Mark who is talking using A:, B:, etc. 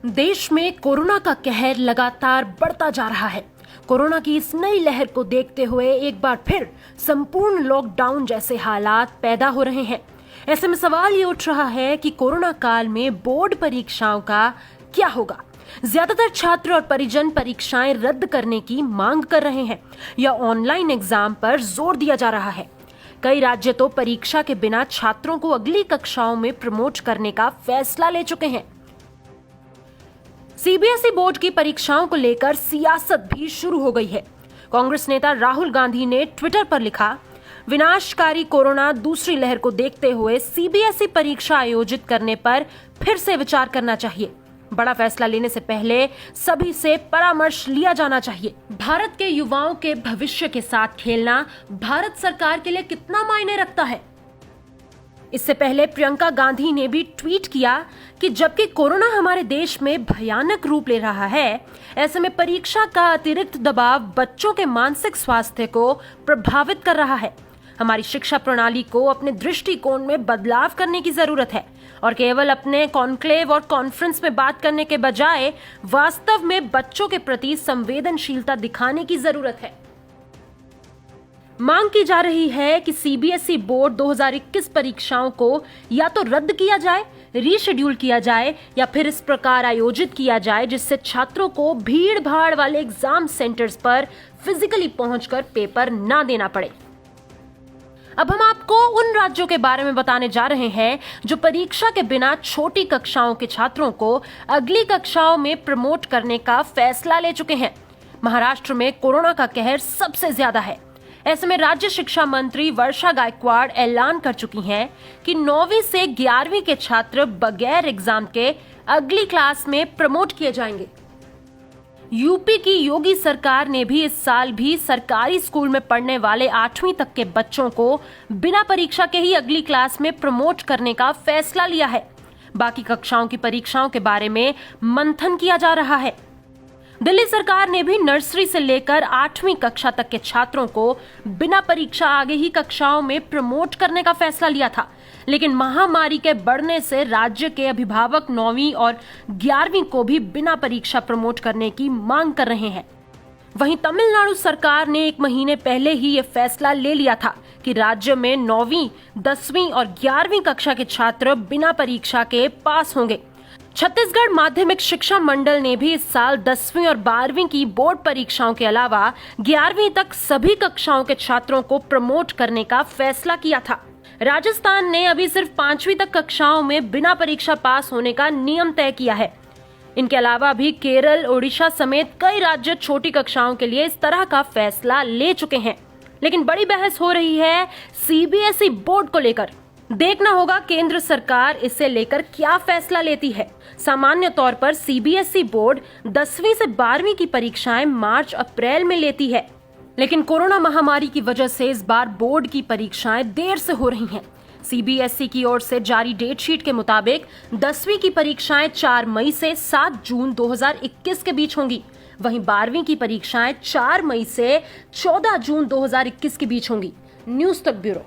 A: देश में कोरोना का कहर लगातार बढ़ता जा रहा है। कोरोना की इस नई लहर को देखते हुए एक बार फिर संपूर्ण लॉकडाउन जैसे हालात पैदा हो रहे हैं। ऐसे में सवाल ये उठ रहा है कि कोरोना काल में बोर्ड परीक्षाओं का क्या होगा। ज्यादातर छात्र और परिजन परीक्षाएं रद्द करने की मांग कर रहे हैं या ऑनलाइन एग्जाम पर जोर दिया जा रहा है। कई राज्य तो परीक्षा के बिना छात्रों को अगली कक्षाओं में प्रमोट करने का फैसला ले चुके हैं। सीबीएसई बोर्ड की परीक्षाओं को लेकर सियासत भी शुरू हो गई है। कांग्रेस नेता राहुल गांधी ने ट्विटर पर लिखा, विनाशकारी कोरोना दूसरी लहर को देखते हुए सीबीएसई परीक्षा आयोजित करने पर फिर से विचार करना चाहिए। बड़ा फैसला लेने से पहले सभी से परामर्श लिया जाना चाहिए। भारत के युवाओं के भविष्य के साथ खेलना भारत सरकार के लिए कितना मायने रखता है। इससे पहले प्रियंका गांधी ने भी ट्वीट किया कि जबकि कोरोना हमारे देश में भयानक रूप ले रहा है, ऐसे में परीक्षा का अतिरिक्त दबाव बच्चों के मानसिक स्वास्थ्य को प्रभावित कर रहा है। हमारी शिक्षा प्रणाली को अपने दृष्टिकोण में बदलाव करने की जरूरत है और केवल अपने कॉन्क्लेव और कॉन्फ्रेंस में बात करने के बजाय वास्तव में बच्चों के प्रति संवेदनशीलता दिखाने की जरूरत है। मांग की जा रही है कि सीबीएसई बोर्ड 2021 परीक्षाओं को या तो रद्द किया जाए, रीशेड्यूल किया जाए या फिर इस प्रकार आयोजित किया जाए जिससे छात्रों को भीड़ भाड़ वाले एग्जाम सेंटर्स पर फिजिकली पहुंचकर पेपर ना देना पड़े। अब हम आपको उन राज्यों के बारे में बताने जा रहे हैं जो परीक्षा के बिना छोटी कक्षाओं के छात्रों को अगली कक्षाओं में प्रमोट करने का फैसला ले चुके हैं। महाराष्ट्र में कोरोना का कहर सबसे ज्यादा है। ऐसे में राज्य शिक्षा मंत्री वर्षा गायकवाड़ ऐलान कर चुकी हैं कि 9वीं से 11वीं के छात्र बगैर एग्जाम के अगली क्लास में प्रमोट किए जाएंगे। यूपी की योगी सरकार ने भी इस साल भी सरकारी स्कूल में पढ़ने वाले 8वीं तक के बच्चों को बिना परीक्षा के ही अगली क्लास में प्रमोट करने का फैसला लिया है। बाकी कक्षाओं की परीक्षाओं के बारे में मंथन किया जा रहा है। दिल्ली सरकार ने भी नर्सरी से लेकर 8वीं कक्षा तक के छात्रों को बिना परीक्षा आगे ही कक्षाओं में प्रमोट करने का फैसला लिया था, लेकिन महामारी के बढ़ने से राज्य के अभिभावक 9वीं और 11वीं को भी बिना परीक्षा प्रमोट करने की मांग कर रहे हैं। वहीं तमिलनाडु सरकार ने 1 महीने पहले ही ये फैसला ले लिया था कि राज्य में 9वीं, 10वीं और 11वीं कक्षा के छात्र बिना परीक्षा के पास होंगे। छत्तीसगढ़ माध्यमिक शिक्षा मंडल ने भी इस साल 10वीं और 12वीं की बोर्ड परीक्षाओं के अलावा 11वीं तक सभी कक्षाओं के छात्रों को प्रमोट करने का फैसला किया था। राजस्थान ने अभी सिर्फ 5वीं तक कक्षाओं में बिना परीक्षा पास होने का नियम तय किया है। इनके अलावा भी केरल, ओडिशा समेत कई राज्य छोटी कक्षाओं के लिए इस तरह का फैसला ले चुके हैं। लेकिन बड़ी बहस हो रही है सीबीएसई बोर्ड को लेकर। देखना होगा केंद्र सरकार इसे लेकर क्या फैसला लेती है। सामान्य तौर पर सीबीएसई बोर्ड 10वीं से 12वीं की परीक्षाएं मार्च-अप्रैल में लेती है, लेकिन कोरोना महामारी की वजह से इस बार बोर्ड की परीक्षाएं देर से हो रही हैं। सीबीएसई की ओर से जारी डेट शीट के मुताबिक 10वीं की परीक्षाएं 4 मई से 7 जून 2021 के बीच होंगी। वहीं 12वीं की परीक्षाएं 4 मई से 14 जून 2021 के बीच होंगी। न्यूज़ तक ब्यूरो।